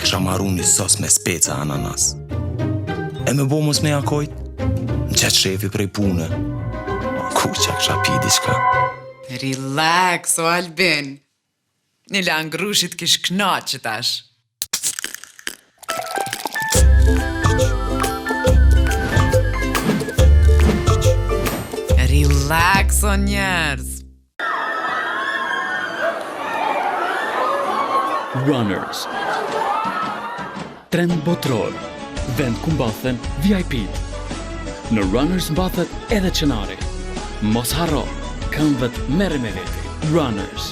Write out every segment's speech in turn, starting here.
kisha marru një sos me speca ananas. E me bo mos me jakojt, në qëtë shefi prej pune. Ku që kisha pi diçka. Relax, o Albin. Një langrushit kish knaqë tash. Relax, o njerëz. Runners. Trend botror. Vend ku mbathen VIP. Në Runners mbathet edhe qenari. Mos harro, këmbët merre me veti. Runners.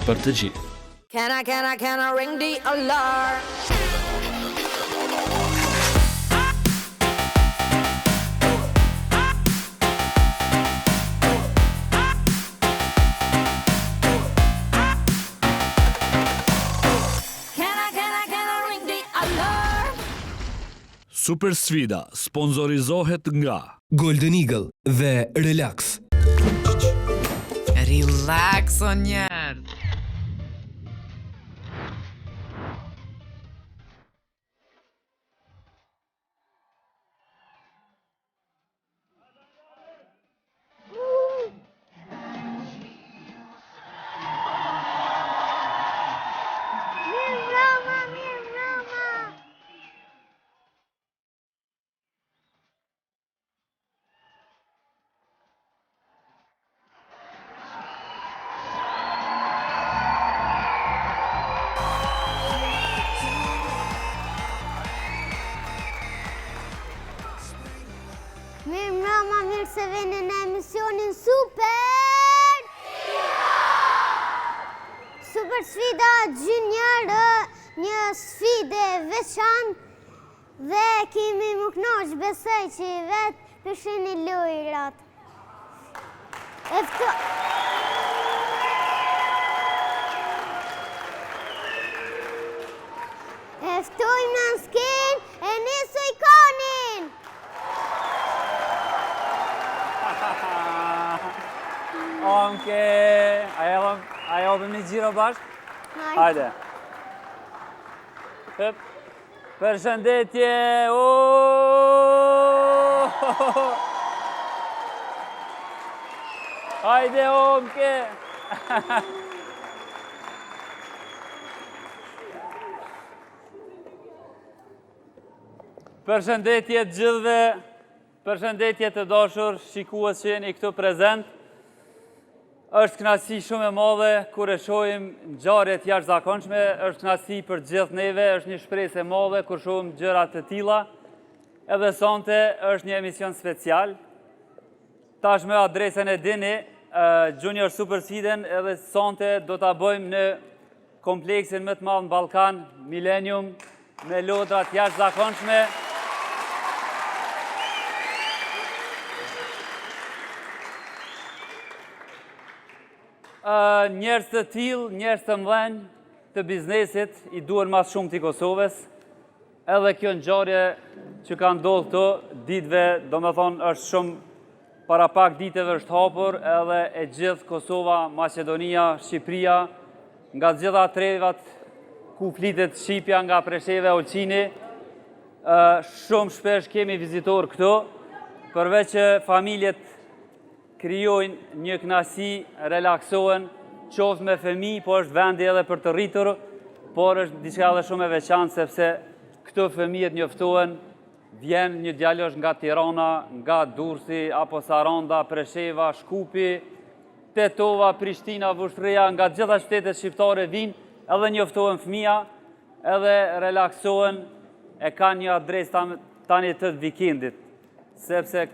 Për të gjithë. Can I ring the alarm? Super Sfida sponsorizohet nga Golden Eagle dhe Relax. Relax, o njerëz. Mirë se vini në emisionin Super Sfida Junior, një sfide veçantë dhe kemi më kënaqur, besoj që vetë pëshini lojrat. Eftojmë në skenë e Niso Ikonin. Onke, a jodhëm një gjiro bashkë? Hajde. Përshëndetje, hajde Onke. Përshëndetje të gjithëve, përshëndetje të dashur shikues që jeni këtu prezent. Është kënaqësi shumë e madhe kur e shohim ngjarje të jashtëzakonshme, është kënaqësi për gjithë neve, është një shpresë e madhe kur shohim gjëra të tilla. Edhe sonte është një emision special. Tash me adresën e dini, Junior Super Sfiden, edhe sonte do ta bëjmë në kompleksin më të madh në Ballkan, Millennium, me lodra të jashtëzakonshme. Njerëz të tillë, njerëz të mëdhenj të biznesit i duhen mas shumë të Kosovës. Edhe kjo ngjarje që ka ndodhur këto ditëve, domethënë është shumë para pak ditëve është hapur edhe e gjithë Kosova, Maqedonia, Shqipëria, nga të gjitha trevat ku flitet shqipja nga Presheva, Olqini, shumë shpesh kemi vizitor këto, përveç që familjet krijojnë një kënaqësi, relaksohen, qoftë me fëmijë, po është vendi edhe për të rritur, por është diçka edhe shumë e veçantë sepse këto fëmijët njoftohen, vjen një djalosh nga Tirana, nga Durrësi, apo Saranda, Presheva, Shkupi, Tetova, Prishtina, Vushtrria, nga gjitha shtetet shqiptare vinë, edhe njoftohen fëmija, edhe relaksohen, e kanë një adresë tani të vikendit, sepse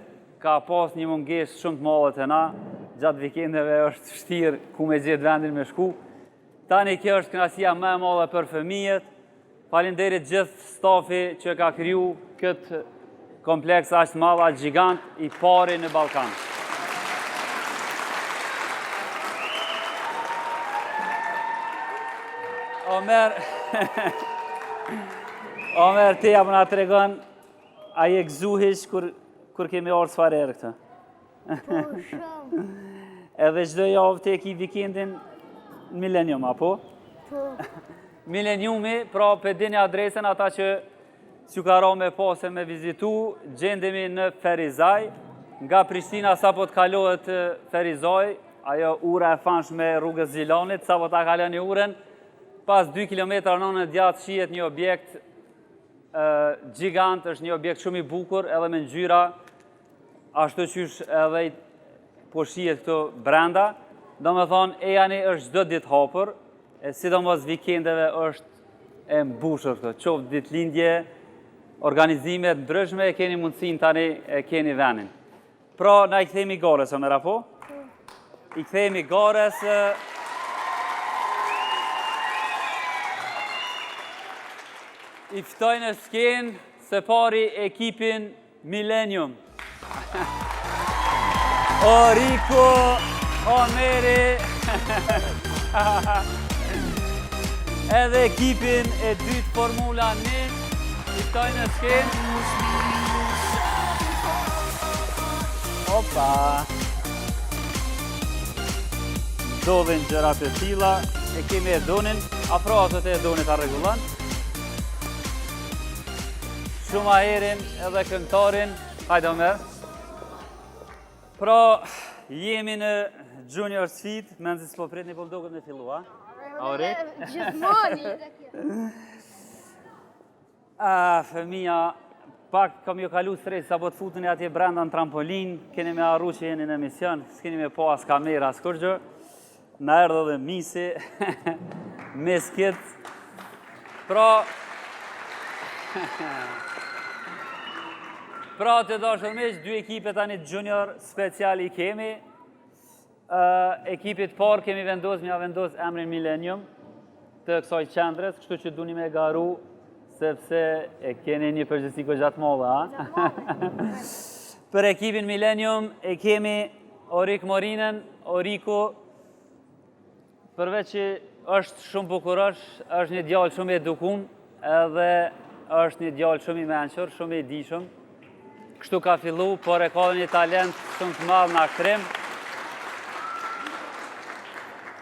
ka pas një mungesë shumë të madhe të na, gjatë vikendeve është vështirë ku me gjetë vendin me shku. Tani kjo është kënaqësia më e madhe për fëmijët. Faleminderit gjithë stafi që ka kriju këtë kompleks aq të madh, aq gjigant, i pari në Ballkan. Omer, ti apo na tregon, a je gëzuhesh kur kemi orë s'fare erë këtë? Po, shumë. Edhe çdo javë te ki vikendin në Millennium, apo? Po. Mileniumi, pra për dini adresën ata që ka ra me pose me vizitu, gjendemi në Ferizaj, nga Prishtina sa po të kalohet Ferizaj, ajo ura e famshme rrugës Gjilanit, sa po ta kalon një uren, pas 2 kilometra në djatë shihet një objekt gjigant, është një objekt shumë i bukur, edhe me ngjyra, ashtu qysh edhe po shihet këto brenda, do me thonë, Ejani është çdo ditë hapur, sidomos vikendeve është e mbushur këto, qoftë ditëlindje, organizime ndryshme, e keni mundësin tani e keni venin. Pra, na i kthejmë i gares, o me rapo? I kthejmë i gares... I ftoj në skenë së pari ekipin Milenium. Oriko, Omeri, edhe ekipin e dytë Formula 1, i ftoj në skenë. Opa! Dovin gjërat e tilla, e kemi Edonin, afro ato të Edonit a rregullan. Shumë aherin edhe këngëtarin, hajde Omer. Pra, jemi në Junior Sfid, menzi s'po prit një pëldoket me fillu, a? Auri? Gjithmoni. Fëmija, pak kam jo kalu stres, sa po të futën e atje brenda në trampolin, keni me arru që jeni në emision, s'keni me po as kamera, as kërgjë. Na erdhe dhe misi, meskit. Pra të dashur miq, 2 ekipe tani junior special i kemi. Ekipit parë kemi vendos emrin Milenium të kësaj qendres, kështu që duni me garu, sepse e keni një përgjegjësi gjatë madhe, a? Për ekipin Milenium e kemi Orik Morinën, Oriku, përveç që është shumë bukurësh, është një djalë shumë i edukum, edhe është një djalë shumë i mençur, shumë i dijshëm. Kështu ka fillu, por e ka një talent shumë të madh në aktrim.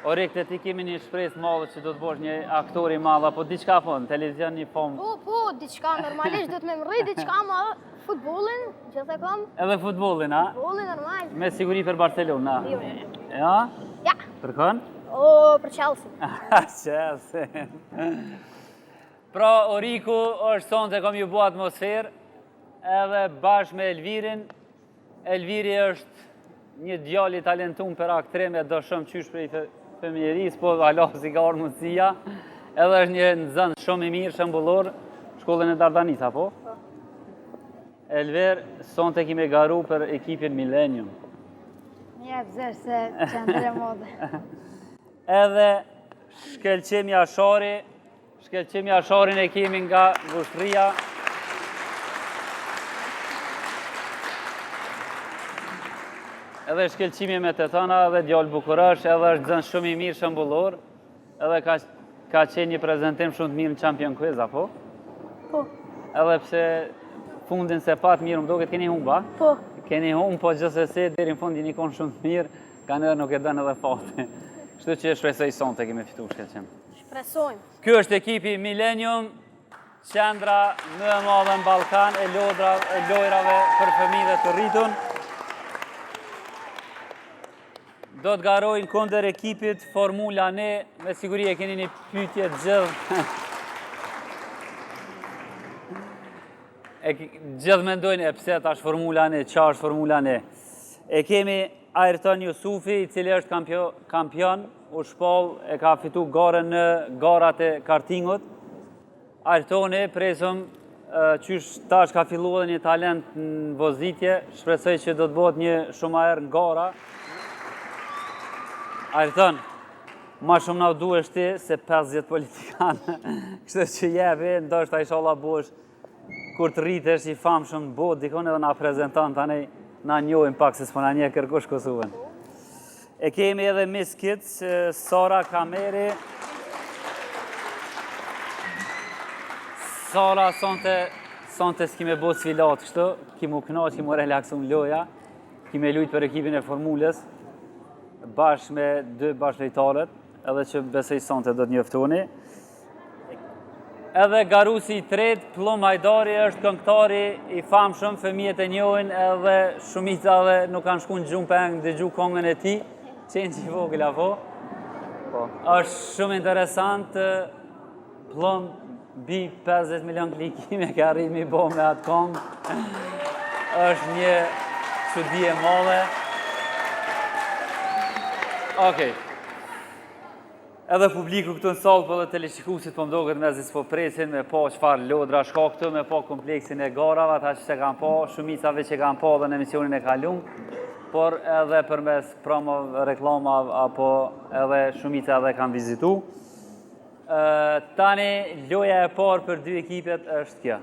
Orik, të ti kemi një shpresë madhe që do të bosh një aktor i madh, apo diçka po, në televizion një pomë? Po, diçka normalisht, do të me mërri, diçka ma futbolin, gjithë e kam. Edhe futbolin, a? Futbolin normal. Me siguri për Barcelona? Jo. Ja? Ja. Për kënë? O, për Chelsea. Chelsea. Pra, Oriku është sonë të kom ju bo atmosferë, edhe bashkë me Elvirin. Elviri është një djalë i talentum për aktrim, e do shumë qysh për i femjeris, po alo si ka orë mundësia. Edhe është një nëzën shumë i mirë, shëmbullor, shkollën e Dardanit, apo? Elver, sonë të kime garu për ekipin Milenium. Një pëzër se qendër e modë. Edhe Shkelqemi Ashari, Shkelqemi Asharin e kemi nga Vushtria. Edhe shkelqimi me të tëna, edhe djallë bukurësh, edhe është zënë shumë i mirë shëmbullor, edhe ka qenë një prezentim shumë të mirë në Champion Quiz, apo? Po. Edhe pse fundin se pat mirë më doket keni humba? Po. Keni humbë, po gjithsesi deri në fund jeni konë shumë të mirë, kanë edhe nuk e dënë edhe fati. Kështu që shpresoj sonte kemi fitu shkelqim. Shpresojmë. Ky është ekipi Milenium, qendra më e madhe në Ballkan e lojrave për fëmijë të rritun. Do të garojnë kundër ekipit Formula 1, me siguri e keni një pyetje gjithë. Gjithë mendojnë e pse tash Formula 1, qa është Formula 1. E kemi Ayrton Yusufi, i cili është kampion, u shpall, e ka fitu garën në garat e kartingut. Ayrtoni, presëm, qysh tash ka fillu edhe një talent në vozitje, shpresoj që do të bëhet një shumë aher në gara. Ayrton, ma shumë na duhesh ti se 50 politikanë, kështë që jepi, ndoshta inshallah bosh, kur të rritesh i famshëm në botë, dikon edhe na prezentant, tani na njohim pak se s'po na njeh kërkush Kosovën. E kemi edhe Miss Kids, Sara Kameri. Sara sonte s'kime bo sfilat kështu, kimu knaq, kimu relaksu në loja, kime lujt për ekipin e formulës, bashkë me 2 bashkëlojtarët, edhe që besoj sonte do të njoftoni. Edhe garusi i tret, Plum Hajdari është këngëtari i famshëm, fëmijët e njohin edhe shumica dhe nuk kanë shku në gjumë për dëgju këngën e tij, qenë që i vogël apo. Është shumë interesant, Plum bi 50 milion klikime ka arrit mi bo me atë këngë. Është një çudi e madhe. Okej. Edhe publiku këtu në salë për dhe teleshikusit për mdoget me zis po presin, me po qëfar lodra shka këtu, me po kompleksin e garave, ata që se kanë po, shumicave që kanë po dhe në emisionin e kalum, por edhe përmes promo reklama apo edhe shumica edhe kanë vizitu. Tani, loja e parë për dy ekipet është kjo.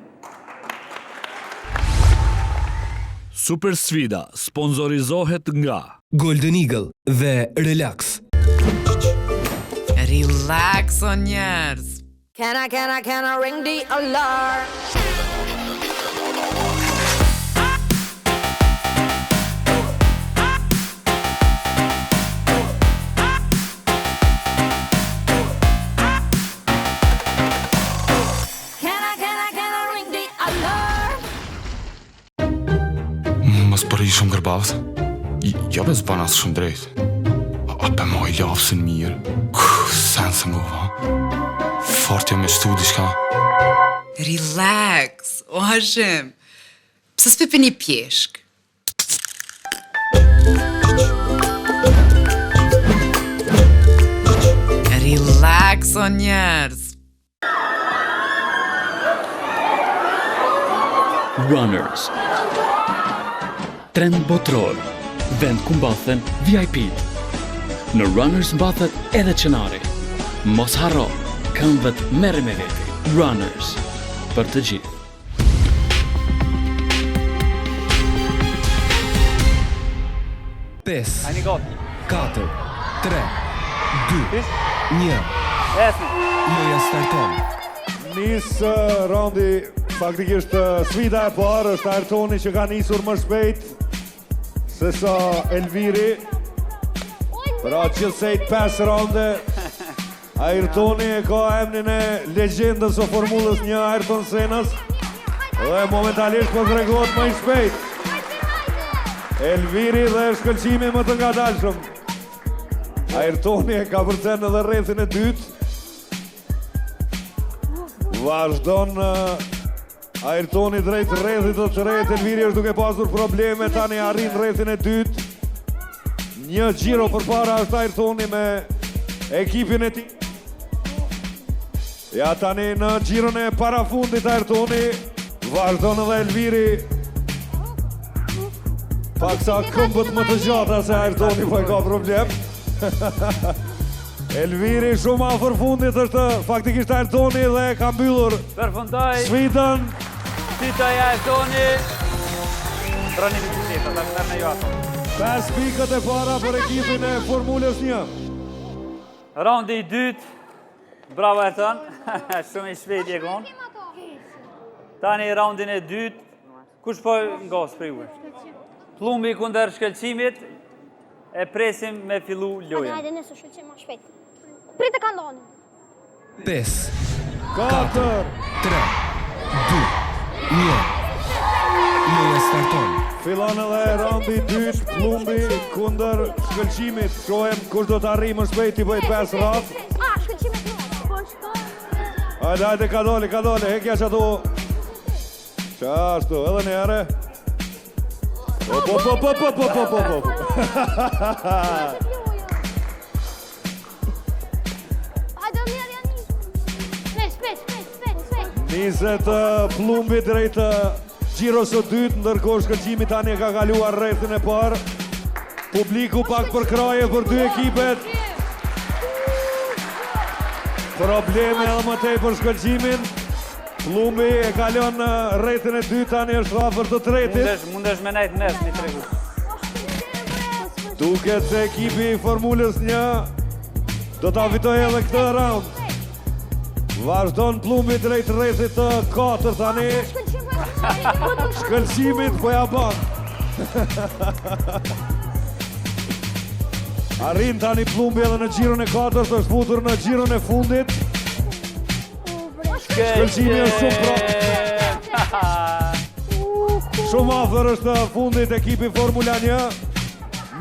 Super sfida sponsorizohet nga Golden Eagle dhe Relax. Relax o njerëz. Can I ring the alarm? Can I ring the alarm? Mos përri shumë gërbavët. Jo bez banas shumë drejt. A për ma i lafësën mirë. Sen se mu, va. Fartja me shtu diçka. Relax, o Hashim. Pse s'pe një pjeshk? Relax o njerëz. Runners. Trend botror. Vend ku mbathen VIP. Në Runners mbathet edhe qenari. Mos harro, këmbët merre me veti. Runners. Për të gjithë. Pes, Ani gati. 4, 3, 2, 1. Esni. Loja starton. Nisë raundi, faktikisht sfida e parë është Ayrtoni që ka nisur më shpejt se sa Elviri. Pra gjithsejt 5 raunde, Ayrtoni e ka emnin e legjendës o formulës një Ayrton Senës dhe momentalisht po tregohet më i shpejt. Elviri dhe shkëlqimi më të ngadalshëm. Ayrtoni e ka përcen edhe rrethin e dytë. Vazhdon Ayrtoni drejt rrethit të tretë, Elviri është duke pasur probleme, tani arrin rrethin e dytë. Një gjiro përpara është Ayrtoni me ekipin e tij. Ja tani në gjiron e parafundit Ayrtoni vazhdon edhe Elviri. Paksa këmbët më të gjata se Ayrtoni po e ka problem. Elviri shumë afër fundit është faktikisht Ayrtoni dhe ka mbyllur Përfundoi sfidën. Tita e Ayrtoni. Trani bicikleta, ta merr në ju ato. 5 pikët e para për ekipin e Formulës 1. Raundi i dytë. Bravo Ayrton. Shumë i shpejt je kon. Tani raundin e dytë. Kush po ngos për ju? Plumbi kundër shkëlqimit. E presim me fillu lojën. Hajde nëse shqyqim më shpejt. Pritë kandonin. 5, 4, 3, 2, 1. Loja starton. Fillon edhe raundi i dytë, Plumbi kundër shkëlqimit. Shohem kush do të arrijë më shpejt i bëj 5 radhë. Shqyqimet në. Po shkoj. Hajde, ka dole, hekja që atu. Qashtu, edhe njëre. Op. Hajde mirë janë një. Shpejt. Niset Plumbi drejt gjiros së dytë, ndërkohë shkëlqimi tani e ka kaluar rrethin e parë. Publiku pak për kraje për dy ekipet. Probleme edhe më tej për shkëlqimin. Plumbi e kalon rrethin e dytë, tani është afër të tretit. Mundesh me nejt mes një tregu. Duket se ekipi i Formulës 1 do ta fitojë edhe këtë raund. Vazhdon Plumbi drejt rrethit të 4 tani. Shkëlqimit po ja bën. Arrin tani Plumbi edhe në gjiron e 4, është futur në gjiron e fundit. Shkëlqimi është shumë Shumë afër është fundit ekipi Formula 1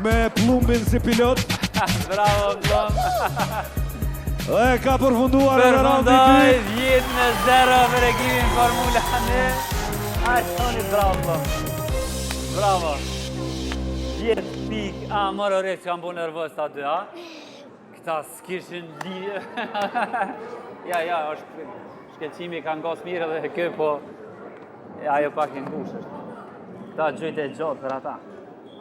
me Plumbin si pilot. Bravo, Plumb. Dhe ka përfunduar edhe raundi 2. 10-0 për ekipin Formula 1. Artoni, bravo, Plumb. Bravo. 10 pikë. Mërë orek që kam bu nervës ta dy, a? Këta s'kishin lidhje. Ja, është shkelqimi kanë gos mirë dhe kë, po ajo pak e ngush është. Këta gjojt e gjotë për ata.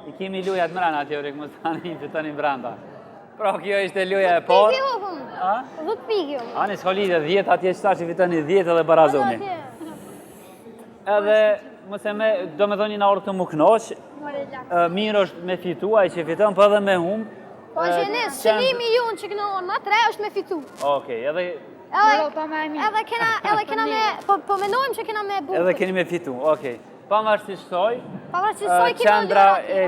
I kemi lujat mrena atje, orek, mos tani që tani branda. Pra, kjo ishte luja e parë. 10 pikë. Ani s'ka lidhje 10 atje që tash i fitoni 10 edhe barazoni. Edhe, mëse me, do me thoni na orë të më knoq, mirë është me fitu, ai që fiton, po edhe me humbë. Po gjenes, qëllimi ju në që këna orë ma 3 është me fitu. Okej, edhe kena me, po menojmë që kena me bukës. edhe keni me fitu, okej. Pavarësisht kësaj, Kemi qendra e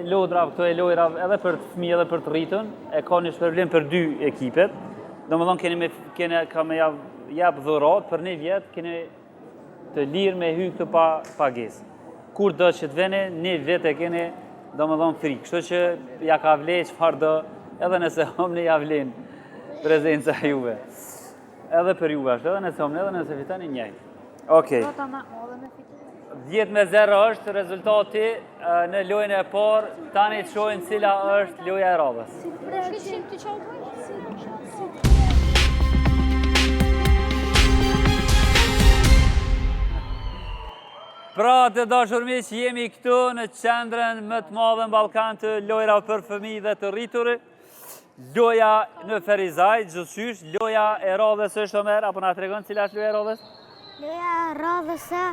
lodra, këto e lojra edhe për të fëmijë edhe për të rritën, e ka një shpërblim për 2 ekipet. Domethënë ka me jap dhurat për 1 vjet, keni të lirë me hy këtë pa pagesë. Kur do që të veni, 1 vjet e keni domethënë free. Kështu që ja ka vlerë çfarë do, edhe nëse homni ja vlen prezenca juve. Edhe për juve është, edhe nëse homni, edhe nëse fitoni njëjtë. Okej. 10-0 është rezultati në lojën e parë. Tani të shohim cila është loja e radhës. Pra të dashur miq, jemi këtu në qendrën më të madhe në Ballkan të lojrave për fëmijë dhe të rritur. Loja në Ferizaj, gjithçysh, loja e radhës është Omer, apo na tregon cila është loja e radhës? Loja e radhës e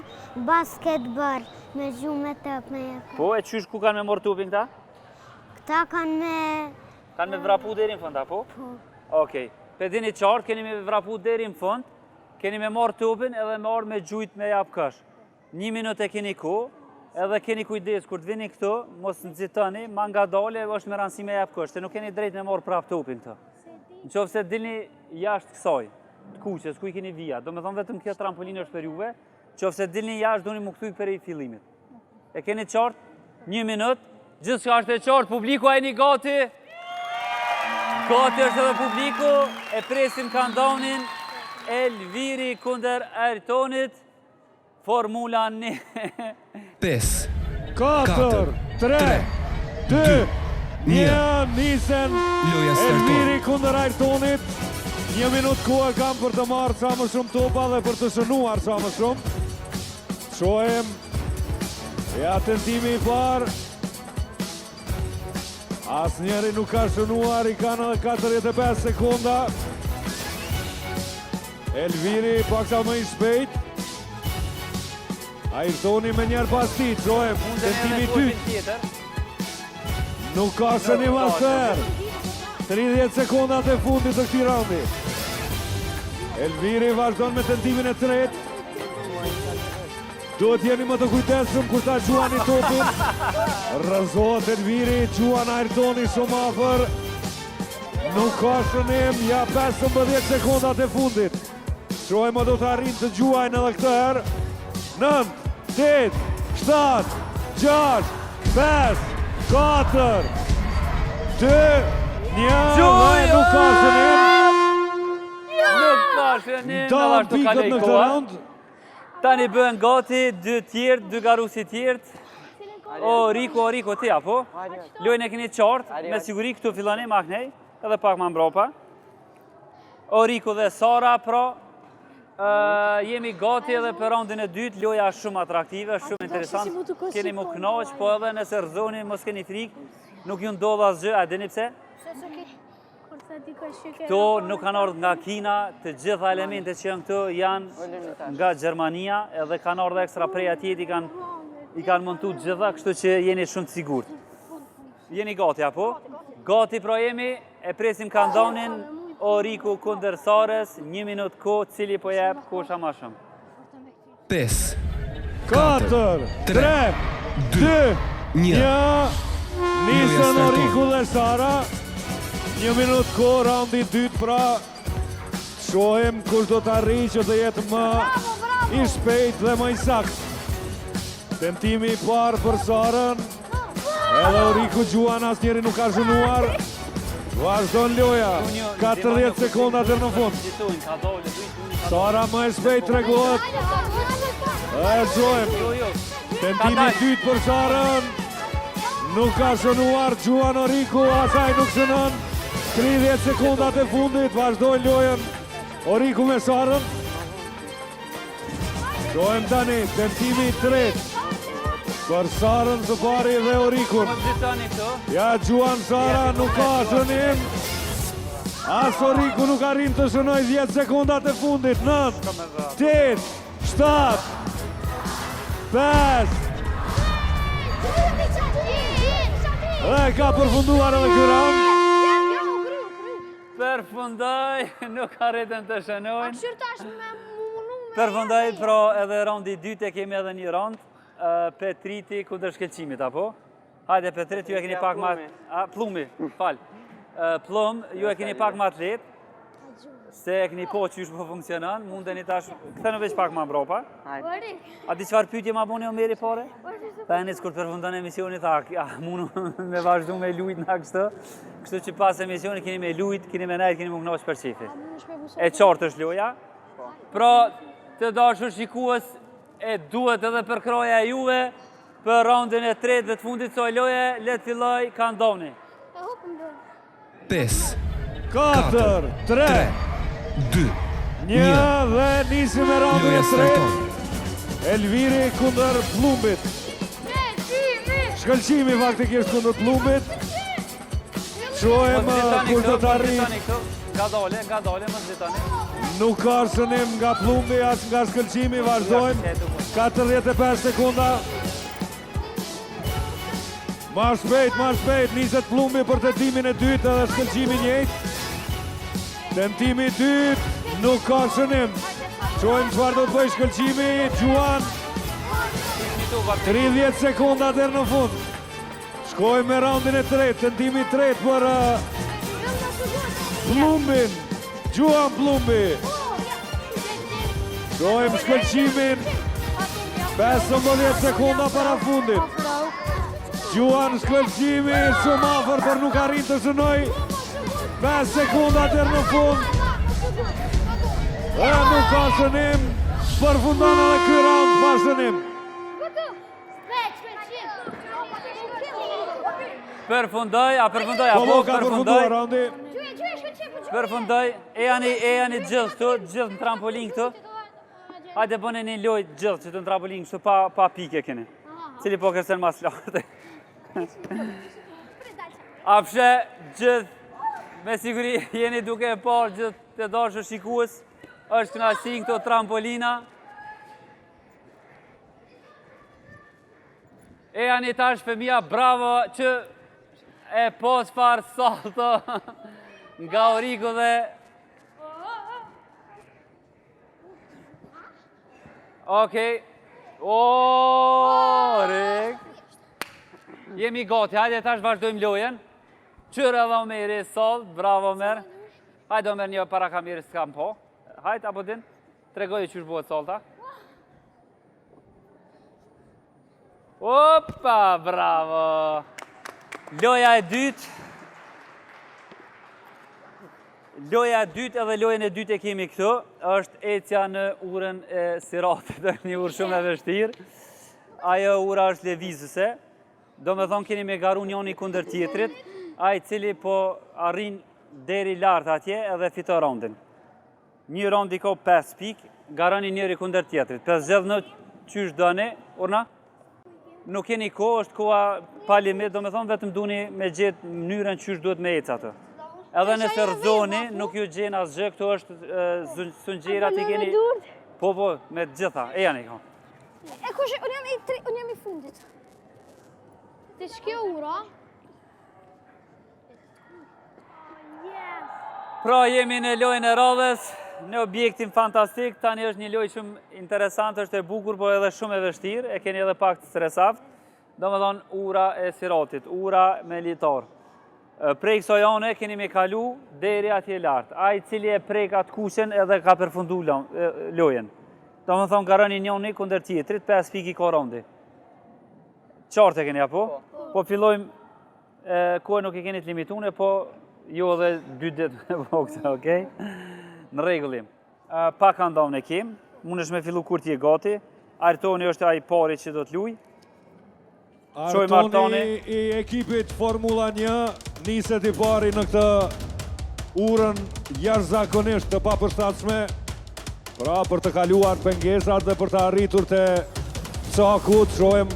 basketball, me gjumë të me jepë. Po, e qysh ku kanë me morë tupin këta? Këta kanë me... Kanë me vrapu deri në fund, apo? Po. Okej. Pe dini qartë, keni me vrapu deri në fund, keni me morë tupin edhe me orë me gjujt me jap kësh. 1 minutë e keni ku, edhe keni kujdes, kur të vini këtu, mos nëzitoni, ma nga dole, është me rëndësi me jap kësh, se nuk keni drejt me morë prap tupin këtu. Në qofë se dilni jashtë kësaj, të kuqës, ku i keni vija, do me thonë vetëm kjo trampolinë është për juve, qofë se dilni jashtë, do një më këtuj për i fillimit. E keni qartë, 1 minutë, gjithë shka është e qartë, publiku a e një gati. Gati është edhe publiku, e presim countdownin, Elviri kunder Ayrtonit, Formula 1. 5, 4, 3, 2, 1, nisen Elviri kunder Ayrtonit. 1 minutë kohë kam për të marrë sa më shumë topa dhe për të shënuar sa më shumë. Shohem, ja tentimi i parë. Asnjëri nuk ka shënuar, i kanë edhe 45 sekonda. Elviri paksa më i shpejt. Ayrtoni me njerë pas ti, shohem, tentimi 2. Nuk ka shënim asër. 30 sekundat e fundit të këtij raundi. Elviri vazhdon me tentimin e tretë. Duhet jeni më të kujdesshëm kur ta gjuani topin. Rrëzohet Elviri, gjuan Ayrtoni shumë afër. Nuk ka shënim, ja 15 sekundat e fundit. Shohem më do të arrin të gjuajnë edhe këtë herë. 9, 8, 7, 6, 5, 4, 2, 1, dhe nuk ka shënim. Nuk ka shënim, Dalën pikët në këtë raund. Tani bëhen gati, 2 tjertë, 2 garusi tjertë. O, Riko, ti apo? Lojën e keni qartë, me siguri këtu filloni maknej, edhe pak ma mbrapa. O, Riko dhe Sara, pra, jemi gati edhe për raundin e dytë, loja është shumë atraktive, shumë interesant. Keni mu knaq, po edhe nëse rëzoni, mos keni frikë, nuk ju ndodh asgjë, a dini pse? Këto nuk kanë ardhur nga Kina, të gjitha elementet që janë këtu janë nga Gjermania, edhe kanë ardhur ekstra prej atje, i kanë montu gjitha, kështu që jeni shumë të sigurt. Jeni gati, apo? Gati pra jemi, e presim countdownin, o Riku kunder Sares, 1 minutë kohë, cili po jep, kusha ma shumë. 5, 4, 3, 2, 1, nisën o Riku dhe Sara. 1 minutë kohë, raundi 2 pra Shohim kush do të arrijë që të jetë më i shpejt dhe më i sakt. Tentimi i parë për Sarën. Edhe Oriku Gjuan asnjëri nuk ka zhënuar. Vazhdon loja. 40 sekonda deri në fund. Sara më e shpejt tregohet. E shohim. Tentimi i dytë për Sarën. Nuk ka shënuar Gjuan Oriku, asaj nuk shënon. 30 sekundat e fundit, vazhdojnë lojën Oriku me Sarën. Shohem tani, tentimi i tretë për Sarën së pari dhe Orikun. Ja, Gjuan Sara nuk ka shënim. As Oriku nuk arrin të shënoj 10 sekundat e fundit. 9, 8, 7, 5. Dhe ka përfunduar edhe ky raund. Përfundoj, nuk arritën të shënojnë. Përfundoj, pra edhe raundi dytë e kemi edhe një raund. Petriti kundër shkelqimit, apo? Hajde, Petrit, ju e keni pak ma... Plumi, fal. Plum, ju e keni pak ma të letë. Se e keni po qysh po funksionan, mundeni tash... Këthe në veç pak ma mbropa. A di qëfar pyetje ma boni o meri pare? Ta e kur përfundon emisioni, tha, mundu me vazhdu me lujt nga kështë. Kështu që pas emisioni keni me lujt, keni me najt, keni më knoq për qifi. E qartë është loja. Pra, të dashur shikues, e duhet edhe për kroja e juve, për raundin e tretë dhe të fundit soj loje, le të filloj kandoni. 5, 4, 3, 2, 1 dhe nisim me raundin Loja e starton. tretë. Elviri kundër Plumbit. Shkëlqimi faktikisht kundër Plumbit. Shohem kush do të arrijë. Nga dole, më zitani. Nuk ka shënim nga Plumbi as nga shkëlqimi, vazhdojmë. 45 sekunda. Ma shpejt, niset Plumbi për tentimin e dytë edhe shkëlqimi njëjtë. Tentimi i dytë nuk ka shënim. Shohim çfarë do të bëjë shkëlqimi, Gjuan. 30 sekunda deri në fund. Shkojmë me raundin e tretë, tentimi i tretë për Plumbin. Gjuan Plumbi. Shohim shkëlqimin. 15 sekunda para fundit. Gjuan shkëlqimi, shumë afër për nuk arrin të shënoj. 5 sekunda deri në fund. E nuk ka shënim. Përfundon edhe ky raund pa shënim. Përfundoj, Po ka përfunduar raundi. Përfundoj, e janë gjithë këtu, gjithë në trampolin këtu. Hajde bëne një lojt gjithë që të në trampolin kështu pa pike keni. Cili po kërsen mas lartë. Apshe gjithë, me siguri jeni duke e parë gjithë të dashur shikues, është kënaqësi këto trampolina. E janë tash fëmija bravo që e pos farë salto nga Oriku dhe... Okej. Orik. Jemi gati, hajde tash vazhdojmë lojen. Qërë edhe Omeri salt, bravo Omer. Hajde Omer një para kamerës s'kam po. Hajde apo din, tregoj qërë bëhet salta. Opa, bravo. Loja e dytë. Loja e dytë edhe lojën e dytë e kemi këtu, është ecja në urën e Siratit, një urë shumë e vështirë. Ajo ura është levizëse, do me thonë keni me garu njoni kunder tjetrit, ai cili po arrin deri lartë atje edhe fito raundin. Një raund i ka 5 pik, garani njëri kunder tjetrit. 50 në qysh dëni, urna? Nuk keni ko, është koha pa limit, do me thonë vetëm duni me gjithë mënyrën qysh duhet me ecë atë. Edhe nëse rëzoni, nuk ju gjenë asgjë, këtu është sëngjerat i keni... Po, me gjitha, e janë i ka. E kushe, unë jam i fundit. Të shkjo ura. Pra, jemi në lojën e radhës, në objektin fantastik, tani është një lojë shumë interesant, është e bukur, po edhe shumë e vështirë, e keni edhe pak të stresaft. Do me thonë ura e Siratit, ura me litar. Prej kësaj ane keni me kalu deri atje lartë. Ai cili e prek atë kuqen edhe ka përfundu lojen. Do më thonë ka rënë njëni kundër tjetrit, 5 piki ka rondi. Qartë e keni apo? Po fillojmë, kohë nuk i keni të limitune, po jo edhe 2 ditë po këtë, okej? Në rregullim. Pak andavën e kem, mund është me fillu kur t'je gati. Ayrtoni është ai pari që do t'luj. Ayrtoni i ekipit Formula 1 niset i pari në këtë urën jashtëzakonisht të papërshtatshme, pra për të kaluar pengesat dhe për të arritur të cakut. Shohem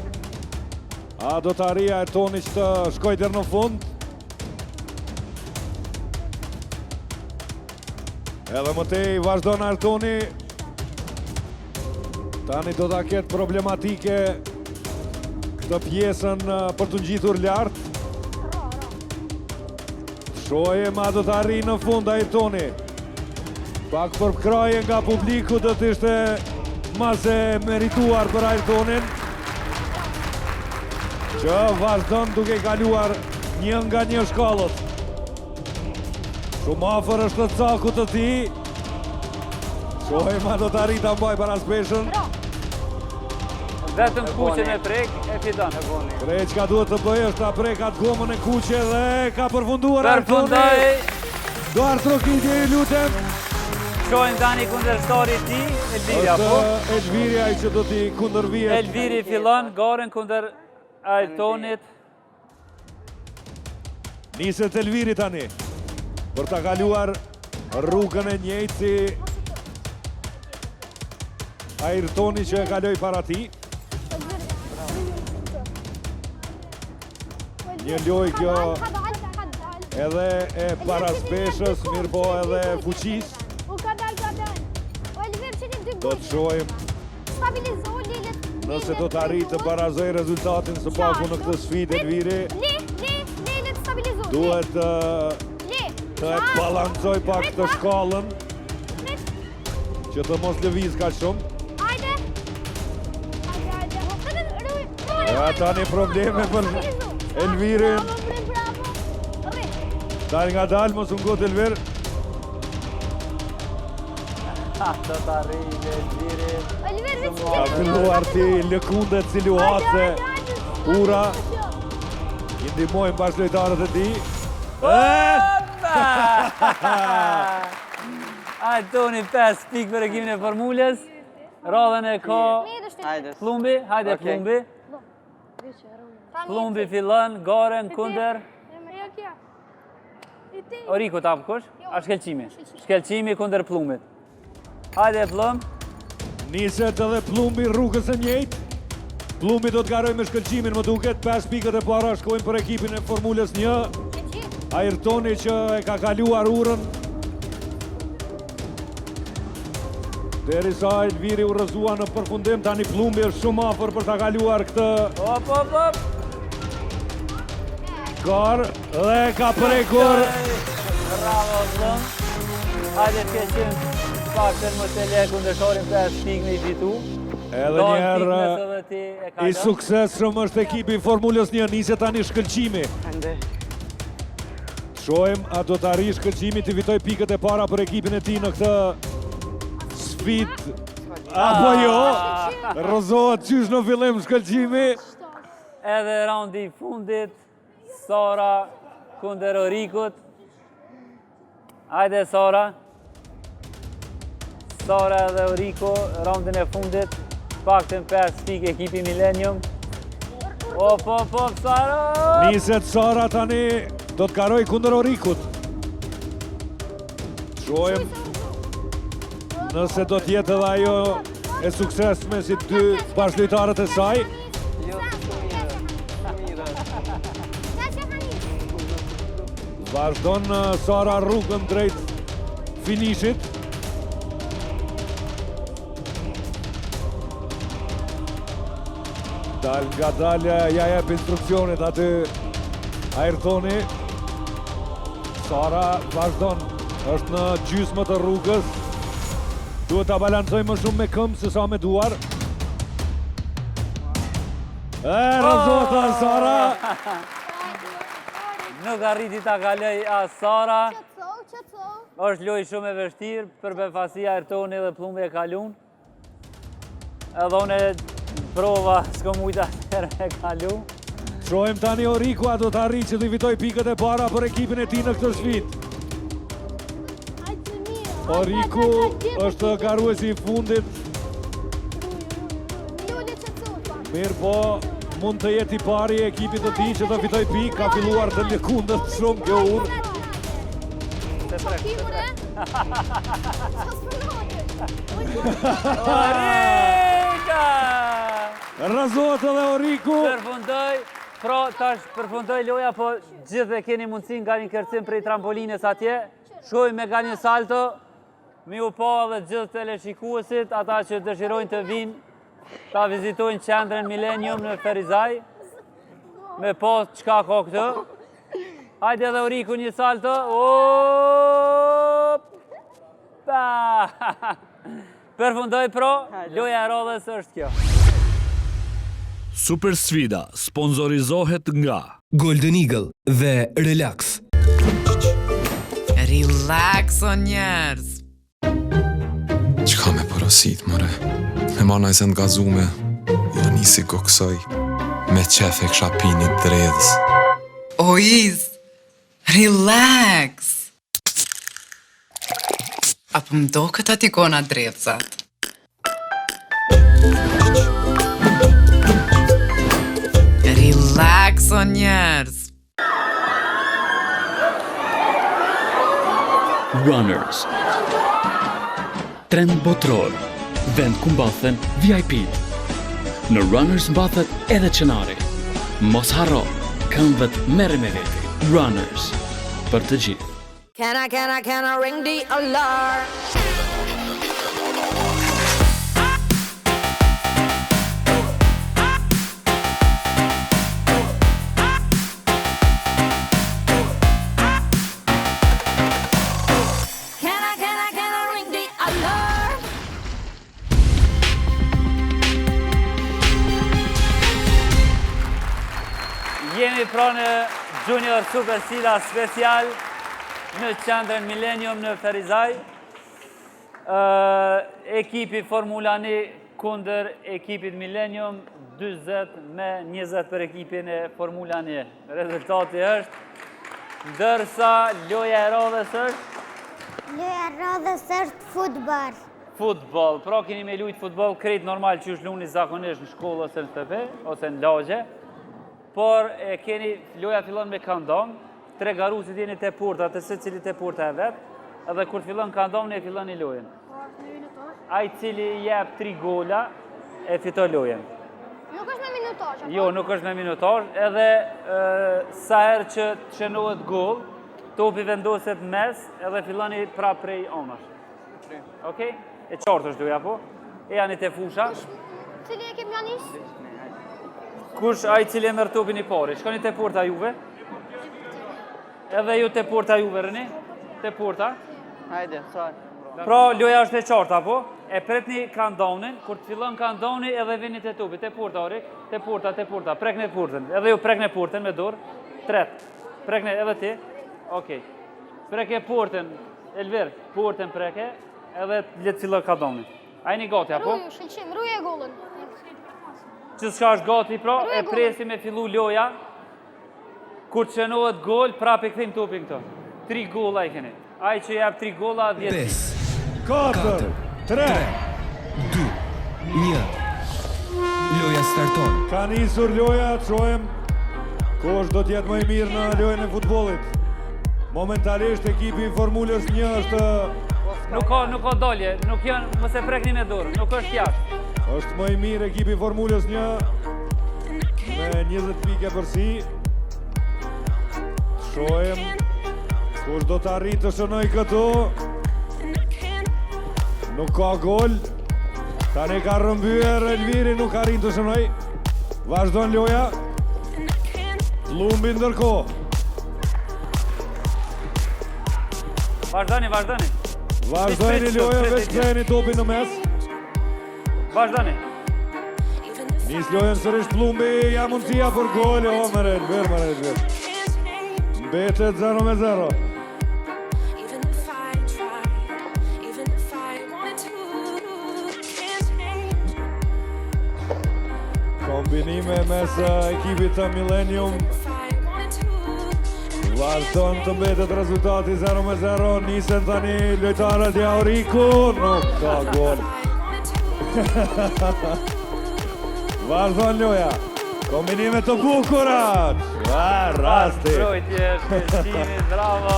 a do të arrijë Ayrtoni që të shkojë deri në fund. Edhe më tej vazhdon Ayrtoni. Tani do ta ketë problematike këtë pjesën për të ngjitur lart. Shohem a do të arrijë në fund Ayrtoni. Pak përkraje nga publiku do të ishte mas e merituar për Ayrtonin, që vazhdon duke kaluar një nga një shkallët. Shumë afër është të cakut të tij. Shohem a do të arrijë ta mbajë paraspeshën. Vetëm kuqen e prek, e fiton. Krejt çka duhet të bëjë është ta prek atë gomën e kuqe dhe ka përfunduar Ayrtoni. Do Artrokiti, lutem. Shohem tani kundërshtari i tij, Elviri apo? Është Elviri ai që do t'i kundërvihet. Elviri fillon garën kundër Ayrtonit. Niset Elviri tani për ta kaluar rrugën e njëjtë si Ayrtoni që e kaloi para tij. Një lojë kjo edhe e paraspeshës, mirë po edhe fuqisë. Do të shohim nëse do të arrijë të barazoj rezultatin së paku në këtë sfidë Elviri. Duhet të e balancoj pak të shkallën që të mos lëviz ka shumë. Ja tani probleme për Elvirin. Dal nga dal, mos u ngot Elvir. Do të arrijë Elviri. Ka filluar ti lëkundet si luhatse. Ura. I ndihmojnë bashkëlojtarët e tij. Ayrtoni 5 pikë për ekimin e Formulës. Radhën e ka Plumbi, hajde Plumbi. Plumbi fillon garën kundër Oriku ta kush? A shkelqimi. Shkelqimi kundër Plumbit. Hajde Plumb. Niset edhe Plumbi rrugës e njëjtë. Plumbi do të garoj me shkëlqimin, më duket. 5 pikët e para shkojnë për ekipin e Formulës 1. Ayrtoni që e ka kaluar urën. Derisa Elviri u rrëzua në përfundim, tani Plumbi është shumë afër për ta kaluar këtë garë dhe ka prekur. Bravo Plumb. Hajde shkelqim paktën më të le kundërshtarin 5 pikë me i fitu. Edhe njerë i suksesshëm është ekipi Formulës 1, niset tani shkëlqimi. Shohem a do të arrijë shkëlqimi të fitoj pikët e para për ekipin e tij në këtë sfidë. Apo jo? Rrëzohet qysh në fillim shkëlqimi. Edhe raundi i fundit, Sara kundër Orikut. Hajde Sara. Sara dhe Oriku, raundin e fundit, paktën 5 pikë ekipi Millennium. Sara! Niset Sara tani, do të karoj kundër Orikut. Shohem nëse do të jetë edhe ajo e suksesshme si 2 bashkëlojtarët e saj. Vazhdon Sara rrugën drejt finishit. Dal nga dalë, ja jep instruksionet aty Ayrtoni. Sara vazhdon, është në gjysmë të rrugës. Duhet ta balancoj më shumë me këmbë se sa me duar. Rrëzohet Sara. Nuk arriti ta kaloj as Sara. Është lojë shumë e vështirë, për befasia Ertoni dhe Plumbi e kalun. Edhe une prova s'ko mujta atëherë me kalu. Shohim tani Oriku, a do të arrijë që të fitoj pikët e para për ekipin e tij në këtë sfidë. Oriku është garuesi i fundit. Mirë po, mund të jetë i pari i ekipit të tij që të fitoj pikë, ka filluar të lëkundët shumë kjo urë. Orika! Razohet edhe Oriku. Përfundoj loja, po gjithë e keni mundësin nga një kërcim prej trampolinës atje. Shkoj me nga një salto, mi u po edhe gjithë teleshikuesit, ata që dëshirojnë të vinë, ta vizitojnë qendrën Millennium në Ferizaj, me po qka ko këtë. Hajde edhe Oriku një salto. Përfundoj pro, loja e rodhës është kjo. Super sfida sponsorizohet nga Golden Eagle dhe Relax. Relax o njerëz. Qka me porosit, mëre? Me marna i zënd gazume, ja nisi koksoj, me qef e ksha pinit dredhës. O Iz, relax. Apo mdo këtë atikona drepzat. Relax o njerëz. Runners. Trend botror. Vend ku mbathen VIP. Në Runners mbathet edhe qenari. Mos harro, këmbët merre me veti. Runners. Për të gjithë. Can I ring the alarm? Can I ring the alarm? Jemi pra në Junior Super Sfida special në qendrën Millennium në Ferizaj. Ekipi Formula 1 kundër ekipit Millennium, 20-20 për ekipin e Formula 1. Rezultati është, ndërsa loja e radhës është? Loja e radhës është futbol. Futbol. Pra keni me lujt futbol krejt normal që është luni zakonisht në shkollë ose në shtëpi, ose në lagje. Por keni, loja fillon me kandon, 3 garusit jeni të porta, të se cili të porta e vetë, edhe kur fillon kandon, e fillon i lojen. Ai cili jep 3 gola, e fito lojen. Nuk është me minutazh, apo? Jo, nuk është me minutazh, edhe sa herë që të shënohet gol, topi vendoset mes, edhe fillon i prap prej onash. Okej? E qartë është loja, po? E janë të fusha. Cili ekip janis? Kush ai cili e merr topin i pari? Shkoni te porta juve. Edhe ju te porta juve, Reni? Te porta. Hajde, saj. Pra, loja është e qartë, apo? E pretni kandonin, kur të fillon kandoni edhe vini te topi, te porta, Orik. Te porta. Prekni portën. Edhe ju prekni portën me dorë. 3. Prekni edhe ti. Okej. Preke portën, Elvir, portën preke, edhe le të fillon kandoni. Ajni gati, apo? Shëlqim, ruje gollën. Që s'ka është gati, pra, e presi me fillu loja. Kur të shënohet gol, prap e këthim topin këto. 3 gola i keni. Ai që jep 3 gola, 10. 5, 4, 3. 2, 1. Loja starton. Ka nisur loja, të shohem kush do t'jetë më i mirë në lojën e futbollit. Momentalisht ekipi i Formulës 1 është Nuk ka dolje, nuk janë, mos e prekni me dorë, nuk është jashtë. është më i mirë ekipi i Formulës 1 me 20 pike përsi. Shohem kush do të arrijë të shënoj këtu. Nuk ka gol. Tani ka rrëmbyer Elviri, nuk ka arrijë të shënoj. Vazhdon loja. Plumbi ndërkohë. Vazhdoni. Vazhdojni loja, veç ktheheni topin në mes. Vazhdoni. Nis lojën sërish Plumbi, ja mundësia për gol, o mërë Elvir. Mbetet 0-0. Even if I try, even if I wanted to, can't change. Kombinime mes ekipit të Millennium. If I wanted to, Vazhdon të mbetet rezultati 0-0. Nisen tani lojtarët ja Oriku. Nuk ka gol. Vazhdon loja. Kombinime të bukura. Rasti. Mbrojtje, shpeshtimit, bravo.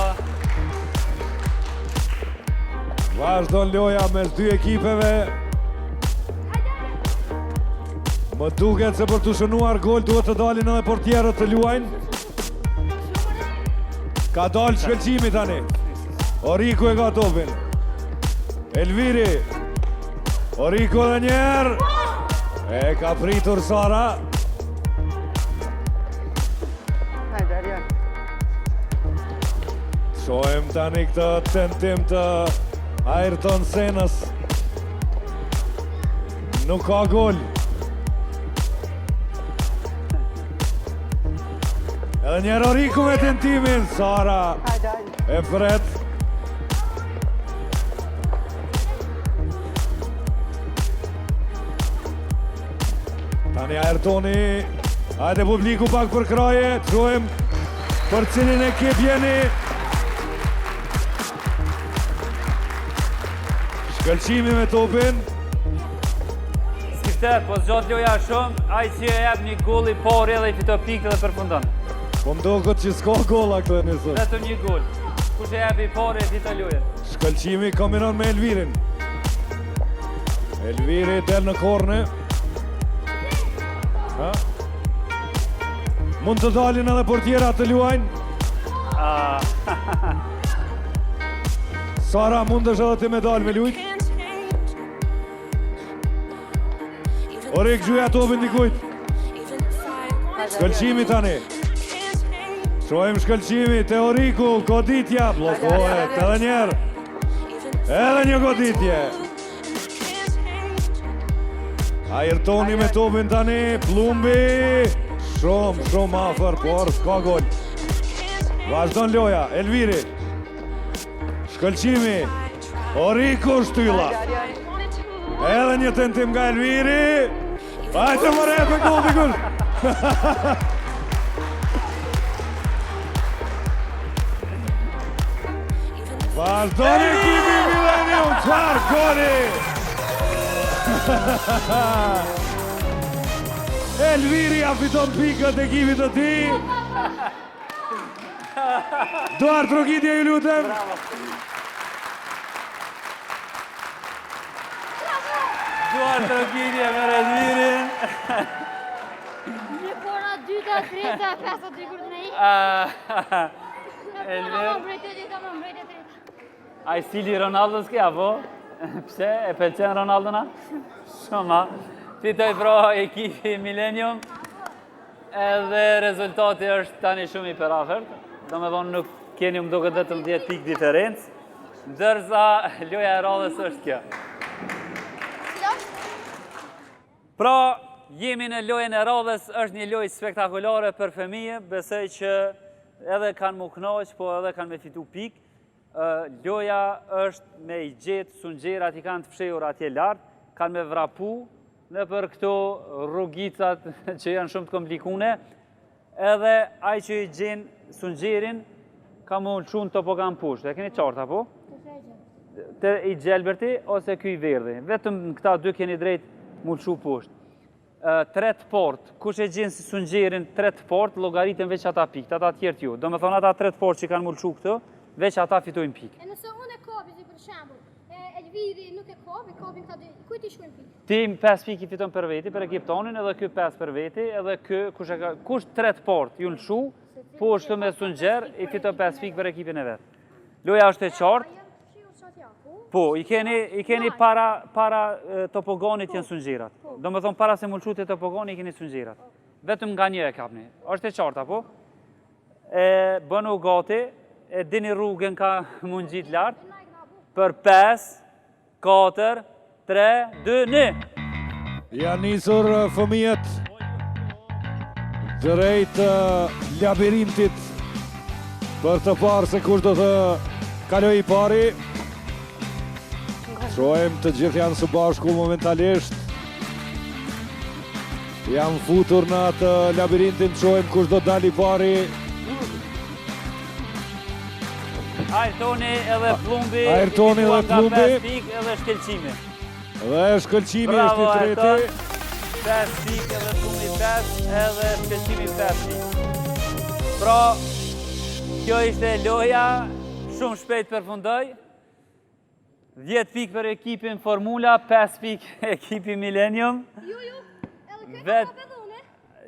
Vazhdon loja mes dy ekipeve. Më duket se për të shënuar gol duhet të dalin edhe portierët të luajnë. Ka dalë shkëlqimi tani. Oriku e ka topin. Elviri. Oriku dhe njerë. E ka pritur Sara. Shohem tani këtë tentim të Ayrton Senës. Nuk ka gol. Edhe njerë Oriku me tentimin. Sara e pret. Tani Ayrtoni. Hajde publiku pak për kraje. Shohem për cilin ekip jeni. Shkëlqimi me topin. Skifter, po zgjat loja shumë, ai që e jep një gol i parë edhe i fiton pikë dhe përfundon. Po mdoket që s'ka golla këtu e nisur. Vetëm një gol. Kush e jep i parë e fiton lojën. Shkëlqimi kombinon me Elvirin. Elviri del në korne. Ha? Mund të dalin edhe portierat të luajnë. Sara, mundesh edhe ti me dal me lujt. Orik gjuja topin dikujt. Shkëlqimi tani. Shohem shkëlqimi te Oriku, goditja, blokohet, edhe njerë. Edhe një goditje. Ayrtoni me topin tani, Plumbi. Shumë afer, por s'ka gol. Vazhdon loja, Elviri. Shkëlqimi. Oriku shtylla. Edhe një tentim nga Elviri. Hajde më rejt me gol dikush. Vazhdon ekipi Millennium, çfarë goli! Elviri ja fiton pikët ekipit të tij. Duart Rogitje, ju lutem. Duart Rogitje me Elvirin. Në kora 2-3, 5 dikur në i. Elvir. Ai stili Ronaldo s'ke apo? Pse? E pëlqen Ronaldona? Shumë. Fitoj pro ekipi Millennium. Edhe rezultati është tani shumë i përafërt. Domethënë nuk keni më duket vetëm 10 pikë diferencë, ndërsa loja e radhës është kjo. Pra, jemi në lojën e radhës, është një lojë spektakolare për fëmijë, besoj që edhe kanë më kënaqë, po edhe kanë me fitu pikë. Loja është me i gjetë, sungjerat i kanë të fshehur atje lartë, kanë me vrapu në për këto rrugicat që janë shumë të komplikune, edhe ai që i gjenë sungjerin ka më ullëshun të po kanë pushtë. E keni qartë, apo? Të i gjelberti ose ky i verdhi. Vetëm në këta dy keni drejt më ullëshu pushtë. 3 port, kush e gjenë si sungjerin 3 port, logaritën veç ata pikë, ata tjertë ju. Do me thonë ata 3 port që kanë më ullëshu këto, veç ata fitojnë pikë. E nëse unë e kapi, si për shembull, Elviri nuk e kapi këta dy, kujt i shkojnë pikë? Ti 5 pikë i fiton për veti, për ekiptonin, edhe ky 5 për veti, edhe ky, kush 3 port ju lëshu, po është me sungjer, i fiton 5 pikë për ekipin e vetë. Loja është e qartë. Po, i keni para topogonit janë sungjerat. Do me thonë para se mulqut e topogoni i keni sungjerat. Vetëm nga një e kapni. Është e qartë, apo? Bënu gati, e dini rrugën ka mund gjitë lartë, për 5, 4, 3, 2, 1. Janë nisur fëmijët drejt labirintit për të parë se kush do të kaloj I pari. Shohem të gjithë janë së bashku momentalisht. Janë futur në atë labirintin, shohem kush do dali pari. Ayrtoni edhe Plumbi. Ayrtoni edhe Plumbi. Edhe shkelqimi. Dhe shkëlqimi është I treti. 5 pik edhe Plumbi 5 edhe shkelqimi 5 pik. Pra, kjo ishte loja, shumë shpejt përfundoi. 10 pik për ekipin Formula, 5 pik ekipi Millennium.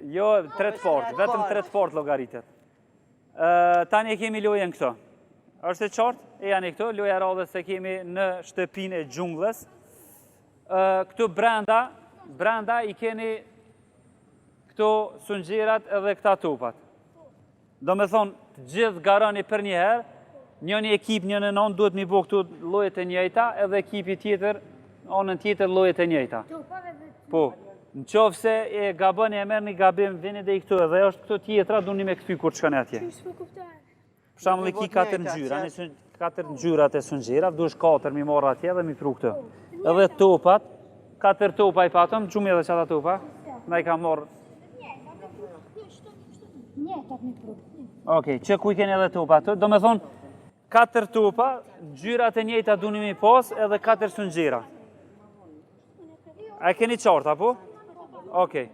Jo, 3 sport, vetëm 3 sport logaritet. Tani e kemi lojën këto. Është e qartë? E janë këto, loja radhës e kemi në shtëpinë e xhunglës. Këtu brenda I keni këto sungjerat edhe këta topat. Do me thonë, të gjithë garani për një herë, njëni ekip, njënë në duhet mi bo këtu lojet e njëjta, edhe ekipi tjetër, anën tjetër lojet e njëjta. Po, në qofë se e gabën e merë një gabim, vini dhe I këtu edhe, është këto tjetra, du një me këthy kur të shkane atje. Për shamë dhe ki 4 ngjyra, 4 ngjyrat e sungjerat, du është 4 mi marrë atje dhe mi pru këtë. Edhe topat, 4 topa I patëm, gjumë edhe qata topa, na I ka marrë. Okej, që ku I keni edhe topa të, do me thonë, 4 topa, ngjyrat e njëjta du një mi pas, edhe 4 sungjera. A e keni qartë, apo? Okej.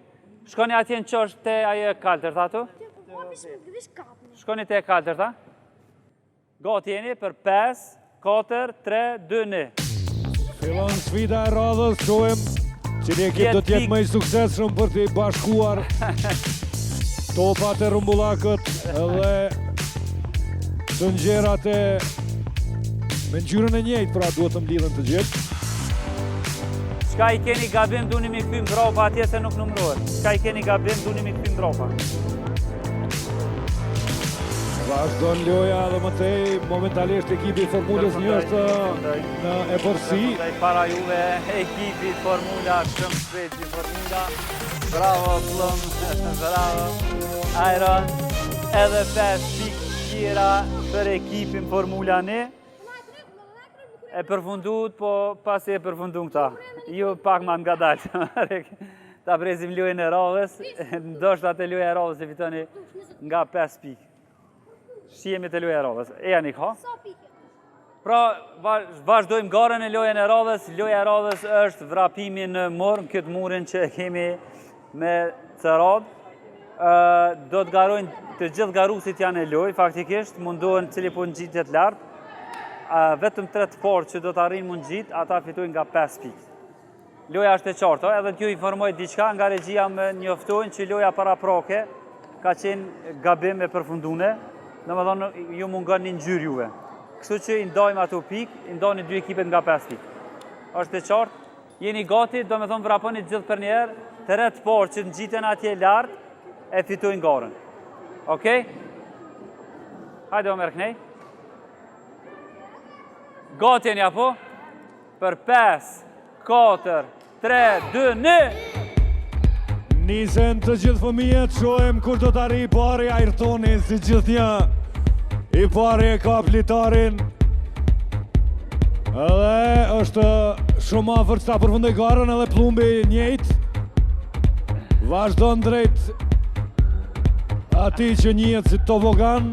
Shkoni atje në qështë te aje kaltërt, ato? Shkoni te kaltërt, a? Gati jeni për 5, 4, 3, 2, 1. Fillon sfida e radhës, shohem që një ekip do t'jetë më I suksesshëm për t'i bashkuar topat e rumbullakët edhe sungjerat e me ngjyrën e njëjtë, pra duhet të mblidhen të gjithë. Shka I keni gabim, du një mi këpim dropa atje se nuk numërohet. Shka I keni gabim, du një mi këpim dropa. Vazhdon loja dhe më tej, momentalisht ekipi Formulës një është në e përsi. Para juve ekipi Formula, shumë shpejti Formula. Bravo Plum, bravo Iron. Edhe 5 pik tjera për ekipin Formula 1. E përfundut, po pasi e përfundun këta. Ju pak ma nga dalë. Ta prezim lojën e radhës, ndoshta atë lojë e radhës e fitoni nga 5 pik. Shihemi të loja e radhës. E janë I ka? Pra, vazhdojmë garën e lojën e radhës. Loja e radhës është vrapimi në morë, në këtë murin që kemi me të radhë. Do të garojnë, të gjithë garusit janë e lojë, faktikisht, mundohen cili po në gjitjet lartë. Vetëm 3 të parë që do të arrinë mund gjitë, ata fitojnë nga 5 pikë. Loja është e qartë, edhe t'ju informoj diçka, nga regjia më njoftojnë që loja para prake ka qenë gabim e përfundune. Në më thonë, ju mungon një ngjyrë juve. Kështu që I ndajmë ato pikë, I ndajmë 2 ekipet nga 5 pikë. Është e qartë, jeni gati, do me thonë vraponi gjithë për njerë, të rreth parë që në gjitën atje lartë, e fitojnë garën. Okej? Hajde Omer Knej. Gati jeni apo? Për 5, 4, 3, 2, 1! Nisen të gjithë fëmijët, shohem kur do të arri I pari Ayrtoni, si gjithë një I pari e ka plitarin. Edhe është shumë afër që ta përfundoj garën, edhe Plumbi njëjtë. Vazhdon drejt ati që njihet si tobogan.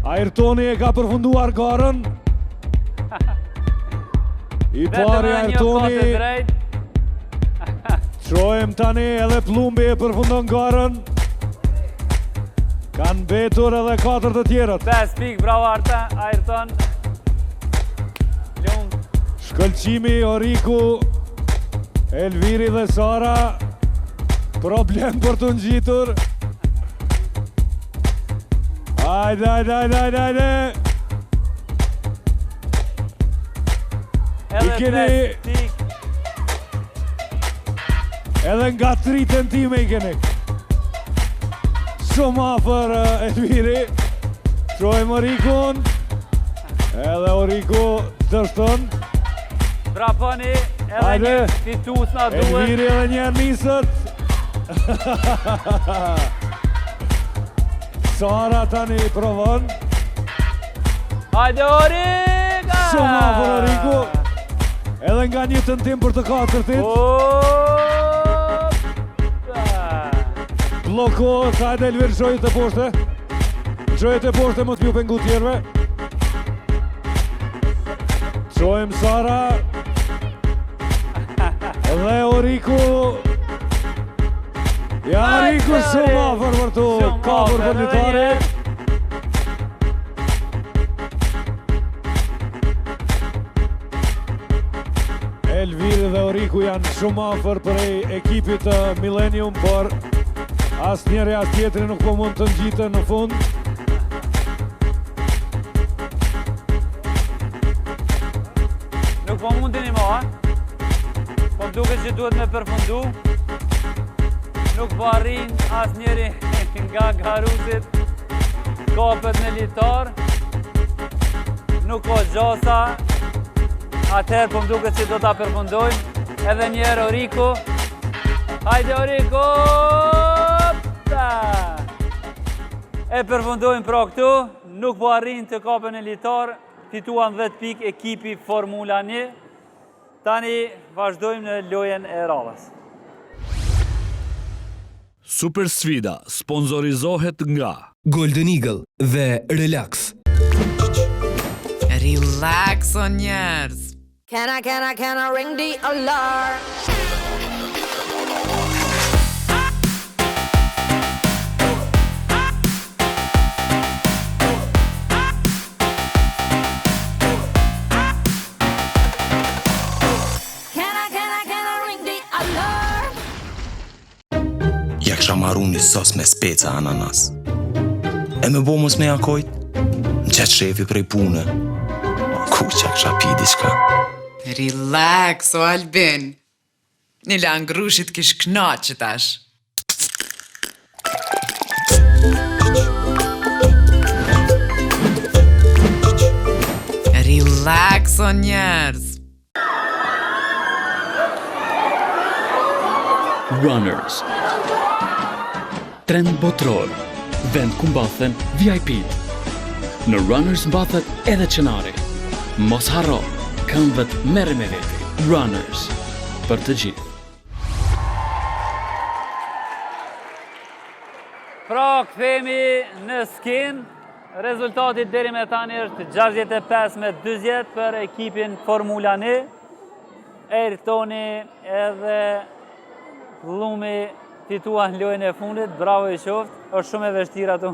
Ayrtoni e ka përfunduar garën. I pari Ayrtoni. Shohem tani edhe Plumbi e përfundon garën. Kanë betur edhe 4 të tjerët. 5 pikë, bravo Ayrton. Shkëlqimi, Oriku, Elviri dhe Sara. Problem për të ngjitur. Hajde. I keni edhe nga 3 tentime I keni. Shumë afër Elviri. Shohem Orikun. Edhe Oriku dështon. Vraponi, edhe një fitus na duhet. Elviri edhe një nisët. Sara tani provon. Hajde Orika! Shumë afër Oriku. Edhe nga një tentim për të katërtit. Blokohet, hajde Elvir shojët e poshte. Shojët e poshte më t'ju pengu tjerve. Shojmë Sara. Dhe Oriku. Ja, Oriku shumë afër për tu kapur për lojtari. Elviri dhe Oriku janë shumë afër për ekipit të Millennium, por asnjëri as tjetri nuk po mund të ngjiten në fund. Nuk po mundini mo, ha? Po duket që duhet me përfundu. Nuk po arrin asnjëri nga garusit kapet në litar. Nuk po gjosa. Atëherë po m'duket që do ta përfundojmë. Edhe njerë Oriku. Hajde Oriku! E përfundojmë pra këtu. Nuk po arrin të kapen në litar. Fituan 10 pikë ekipi Formula 1. Tani vazhdojmë në lojën e radhës. Super sfida sponsorizohet nga Golden Eagle dhe Relax. Relax o njerëz. Can I ring the alarm? Can I ring the alarm? Ja kisha marru një sos me speca ananas. E me bo mos me jakojt, në qëtë shefi prej pune. Ku që kisha pi diçka. Relax o Albin. Një langrushit kish knaqë tash. Relax o njerëz. Runners. Trend botror. Vend ku mbathen VIP. Në Runners mbathet edhe qenari. Mos harro, këmbët merre me veti. Runners. Për të gjithë. Pra, kthehemi në skin. Rezultati deri me tani është 65-40 për ekipin Formula 1. Ayrtoni edhe Llumi fituan lojën e fundit, bravo i qoftë. Është shumë e vështirë ato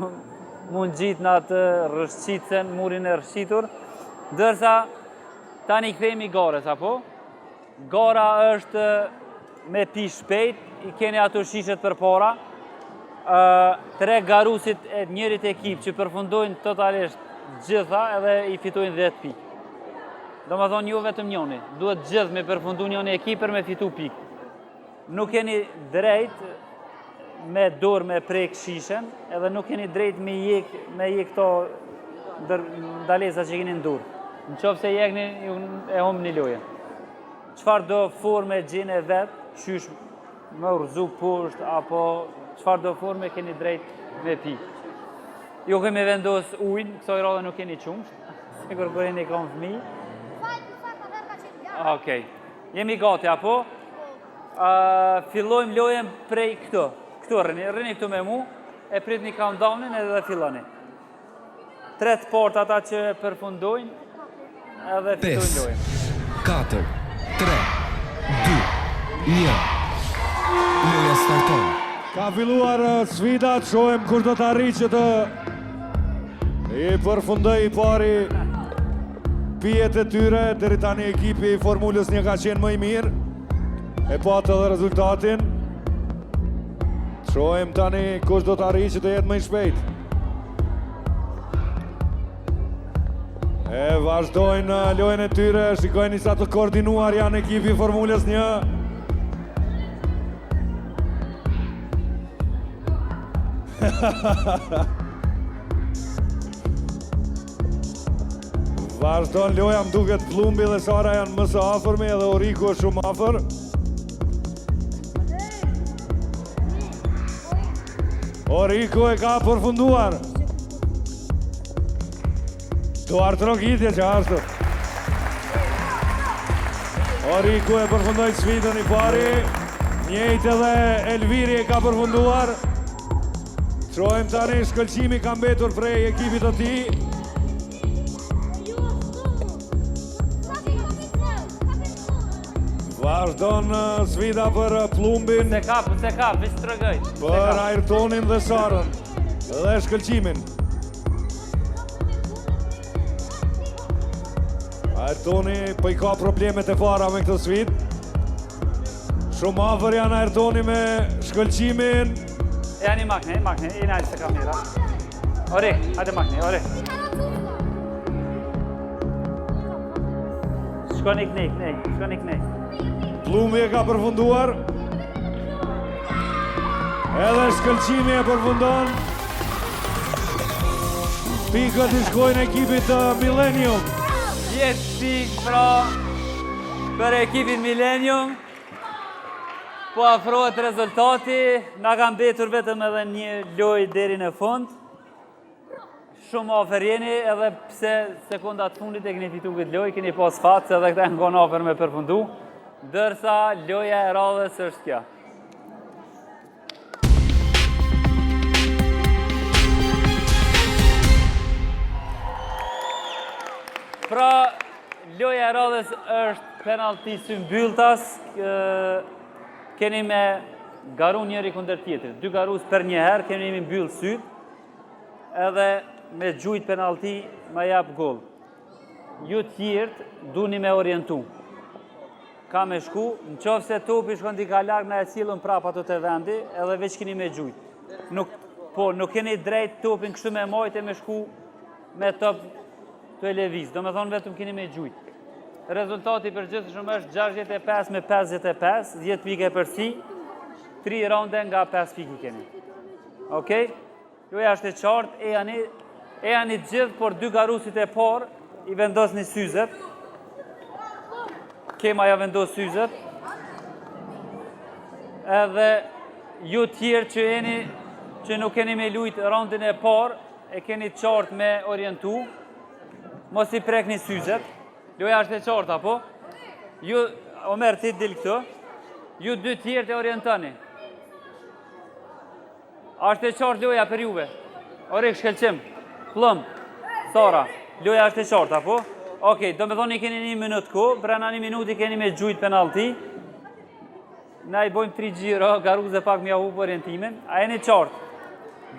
mund gjitë në atë rëshqitën, murin e rëshqitur. Dërsa, tani kthehemi garës, apo? Gara është me pi shpejt, i keni ato shishet për para. 3 garusit e njërit ekip që përfundojnë totalisht gjitha edhe i fitojnë 10 pikë. Do më thonë ju vetëm njoni, duhet gjithë me përfundu njoni ekip për me fitu pikë. Nuk keni drejt me dorë me prek shishen, edhe nuk keni drejt me jek këto ndalesa që keni në dorë. Në qofë se jekni e humë një lojën. Qfar do forme gjene vetë, qysh më urzu pusht, apo qfar do forme keni drejt me pi. Jo kemi vendos ujnë, kësoj rrallë nuk keni qumsht, sikur kërën i kam fëmi. Okej, jemi gati, apo? Fillojmë lojën prej këto. Këto rrini këtu me mu, e prit një countdownin edhe filloni. 3 port ata që përfundojnë, edhe fitojnë lojën. 4, 3, 2, 1. Loja starton. Ka filluar sfida, të shohem kur do të arri që të i përfundoj i pari pijet e tyre, deri tani ekipi i Formulës 1 ka qenë më i mirë. E patë edhe rezultatin. Shohem tani kush do të arri që të jetë më i shpejt. E vazhdojnë lojën e tyre, shikojnë sa të koordinuar janë ekipi i Formulës 1. Vazhdojnë loja, më duket Plumbi dhe Sara janë më së afërmi, edhe Oriku është shumë afër. Oriku e ka përfunduar. Stuart Rogitje që ashtu. Oriku e përfundoi sfidën I pari. Njëjtë edhe Elviri e ka përfunduar. Shohim tani shkëlqimi ka mbetur prej ekipit të tij. Vazhdon sfida për Plumbin. Se kap, veç tregoj. Për Ayrtonin dhe Sarën. Dhe shkëlqimin. Ayrtoni po I ka problemet e para me këtë sfidë. Shumë afër janë Ayrtoni me shkëlqimin. Janë I makne, I nalë se ka mira. Ore, hajde makne, ore. Shkon I knej. Plumbi e ka përfunduar. Edhe shkëlqimi e përfundon. Pikët I shkojnë ekipit të Millennium. 10 pikë pra për ekipin Millennium. Po afrohet rezultati, na ka mbetur vetëm edhe një lojë deri në fund. Shumë afer jeni, edhe pse sekondat fundit e keni fitu këtë lojë, keni pas fat, se edhe këta në konë afer me përfundu, dërsa loja e radhës është kja. Pra, loja e radhës është penalti Symbylltas, keni me garu njëri kundër tjetër. 2 garus për një herë, keni me mbyllë syt, edhe me gjujt penalti ma jap gol. Ju tjertë duni me orientu. Ka me shku, në qofë se topi shkon dika larg na e cilën prap ato të vendi, edhe veç keni me gjujt. Nuk keni drejt topin kështu me majt e me shku me top të leviz. Do me thonë vetëm keni me gjujt. Rezultati për gjithë shumë është 65 me 55, 10 pike për si, 3 raunde nga 5 pike keni. Okej? Joja është e qartë, e janë gjithë, por 2 garusit e par, I vendos një syzet. Kema ja vendos syzet. Edhe ju tjerë që jeni, që nuk keni me lujt raundin e par, e keni qartë me orientu, mos I prek një syzet. Loja është e qartë, apo? Ju, Omer, ti dil këtu. Ju 2 tjerë të orientani. Ashtë e qartë loja për juve. Orik, shkelqim. Plëm. Sara. Loja është e qartë, apo? Okej, do me thonë I keni 1 minutë ko. Brena 1 minutë I keni me gjujt penalti. Na I bojmë 3 gjiro, garuze pak mja hu për orientimin. A jeni qartë.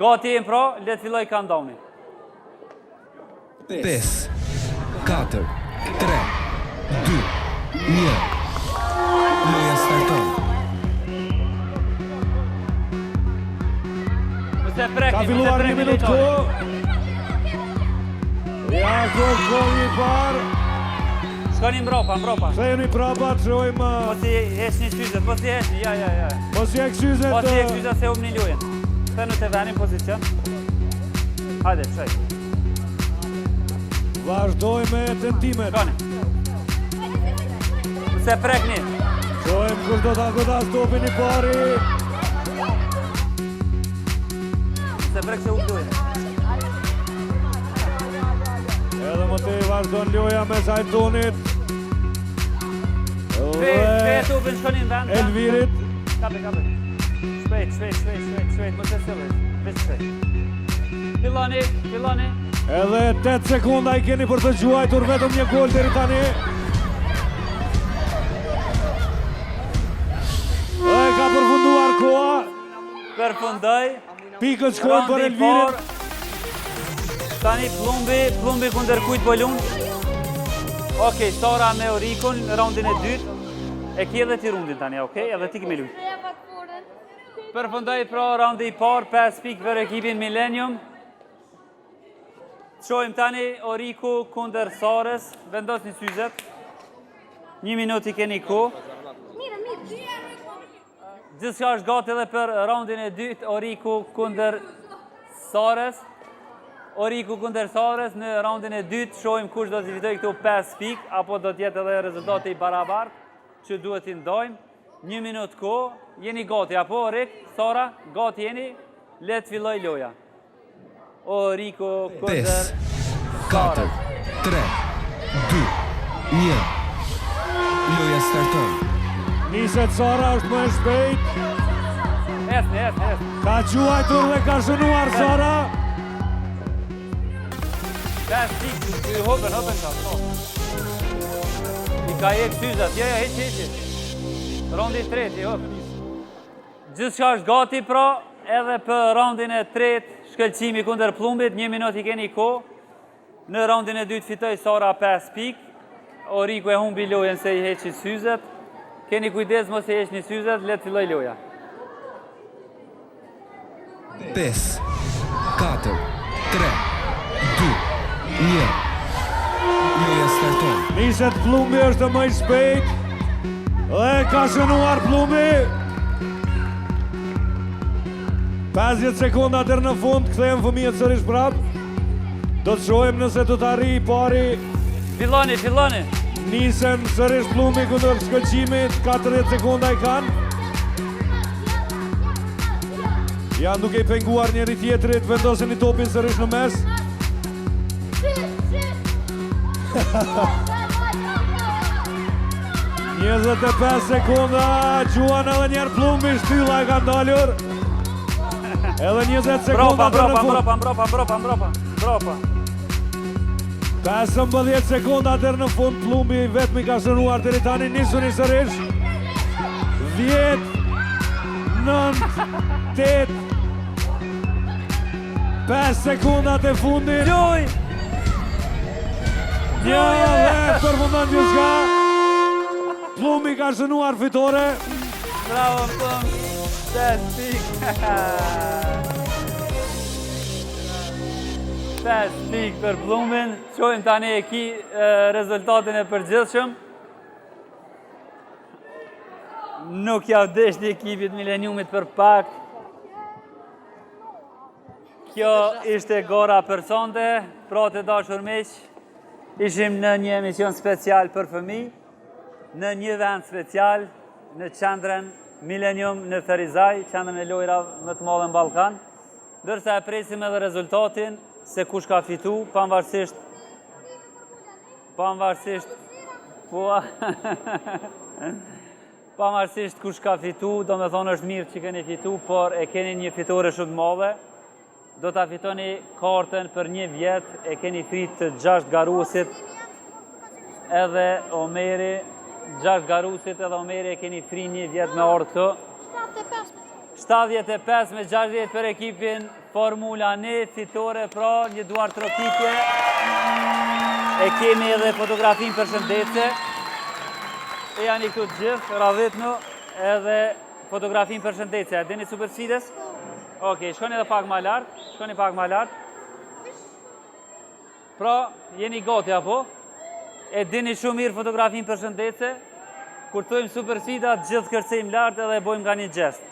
Gati e pra, letë filloj countdowni. 5, 4, 3, 2, 1. Loja starton. Ka filluar 1 minutë ko. Ja, kohë I parë. Shkoni mbrapa. Shkoni mbrapa, trojmë. Mos I heshni syzet, mos I heshni, ja. Mos I hek syzet. Mos I hek syzet se umni lojën. Kënu të venin pozicion. Hajde, shaj. Vazhdoj me tentimet. Shkoni. Se prekni. Shojmë kur do ta godas topin I pari. Se prek se lojën. Edhe më tej vazhdon loja me Ayrtonit. Shpejt topin shkoni në vend. Elvirit. Kape. Shpejt, mos e sëllë. Veç shpejt. Filloni. Edhe 8 sekunda I keni për të gjuajtur vetëm një gol deri tani. E ka përfunduar koha. Përfundoi. Pikët shkojnë për Elvirin. Tani Plumbi kundër kujt po lund. Okej, Sara me Orikun në raundin e dytë. E ki edhe ti rundin tani, okej? Edhe ti kemi luajt. Përfundoi pra raundi I parë, 5 pikë për ekipin Millennium. Shojmë tani Oriku kundër Sarës, vendos një syzet. 1 minutë I keni ko. Gjithçka është gati edhe për raundin e dytë, Oriku kundër Sarës. Oriku kundër Sarës në raundin e dytë, shojmë kush do të fitoj këtu 5 pikë, apo do t'jetë edhe rezultati I barabartë që duhet I ndojmë. 1 minutë ko, jeni gati, apo Orik, Sara, gati jeni, letë filloj loja. Oriku kundër 5, 4, 1. Loja starton. Niset Sara, është më e shpejt. Esni. Ka quajtur dhe ka shënuar Sara. 5 pikë, i hopën ka. I ka jep syzat, heqi. Rondi 3, hop. Gjithçka është gati pra, edhe për rondin e 3, shkëlqimi kundër Plumbit, 1 minutë i keni kohë. Në rondin e 2 fitoj Sara 5 pikë. Oriku e humbi lojën se i heqi syzet. Keni kujdes mos e heqni syzet, le të filloj loja. 5, 4, 3, 2, 1. Loja starton. Niset Plumbi, është më i shpejt. Dhe ka shënuar Plumbi. 50 sekonda deri në fund, kthehen fëmijët sërish prap. Do të shohim nëse do të arrijë pari. Filloni. Nisen sërish Plumbi kundër shkëlqimit, 40 sekonda i kanë. Janë duke i penguar njëri tjetrit, vendosin i topin sërish në mes. Njëzet e 5 sekonda, gjuan edhe njerë Plumbi, shtylla e ka ndalur. Edhe 20 sekonda për në fund. Mbrapa. 15 sekonda deri në fund, Plumbi vetëm i ka shënuar deri tani, nisuni sërish. 10, 9, 8, 5 sekondat e fundit. Luj! Një dhe përfundon gjithçka. Plumbi ka shënuar fitore. Bravo, Plumbi! 5 pikë! 5 pikë për Plumbin. Qojmë tani rezultatin e përgjithshëm. Nuk ja vdeshti ekipit Mileniumit për pak. Kjo ishte gora personte, pra të dashur miq, ishim në një emision special për fëmijë, në një vend special, në qendrën Milenium në Ferizaj, qendrën e lojrave më të madhe në Ballkan, ndërsa e presim edhe rezultatin se kush ka fitu, pavarësisht kush ka fitu, do me thonë është mirë që keni fitu, por e keni një fitore shumë të madhe. Do ta fitoni kartën për 1 vjet, e keni frit të 6 garusit edhe Omeri, 6 garusit edhe Omeri e keni fri 1 vjet me ardhë këto. 75 me 60 për ekipin Formula 1, fitore pra një duar tropike. E kemi edhe fotografin për shëndetse. E janë i këtu të gjithë, radhitnu, edhe fotografin për shëndetse. E dini super sfides? Ok, shkoni edhe pak ma lartë. Pra, jeni gati apo? E dini shumë mirë fotografin për shëndetse. Kur thojmë super sfida, gjithë kërcejmë lartë edhe bojmë nga një gjest.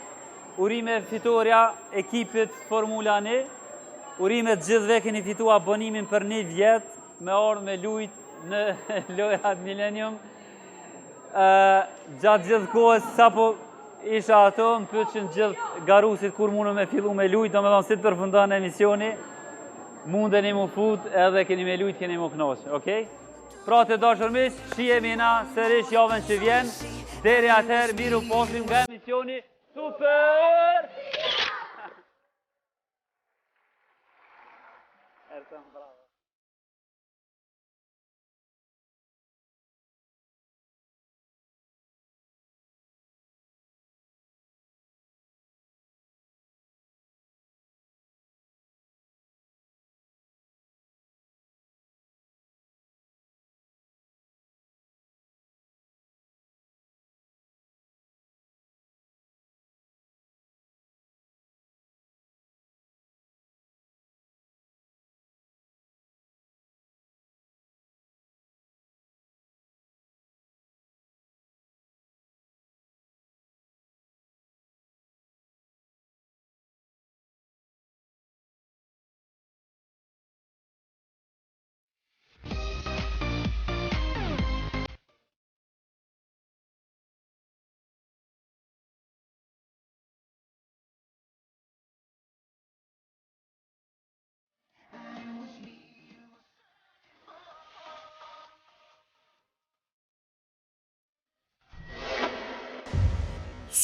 Urime fitoria ekipit Formula 1. Urime të gjithëve keni fitu abonimin për 1 vjet me ardhë me lujt në lojrat Milenium. Gjatë gjithë kohës, sa po isha ato, më pyetën gjithë garusit kur mundu me fillu me lujt, do me thonë si të përfundon emisioni, mundeni mu fut edhe keni me lujt, keni mu knoqë, okej? Pra të dashur miq, shihemi na sërish javën që vjen, deri atëherë miru pofshim nga emisioni Super!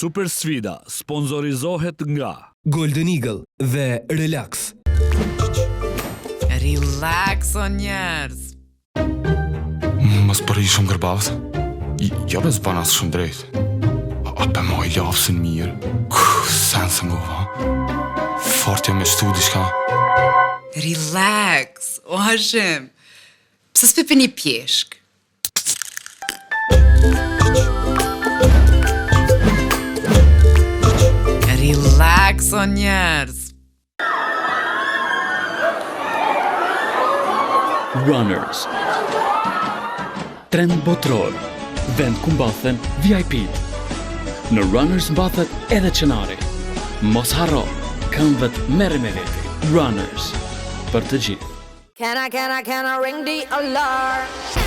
Super sfida sponsorizohet nga Golden Eagle dhe Relax. Relax o njerëz. Mos përri shumë gërbavët. Jo bez banas shumë drejt. A për moj lafësin mirë. Sensë ngova. Fortja me shtu diçka. Relax, o Hashim. Pse s'pipi një pjeshk? Relax o njerëz. Runners. Trend botror. Vend ku mbathen VIP. Në Runners mbathet edhe qenari. Mos harro, këmbët merre me veti. Runners. Për të gjithë. Can I ring the alarm?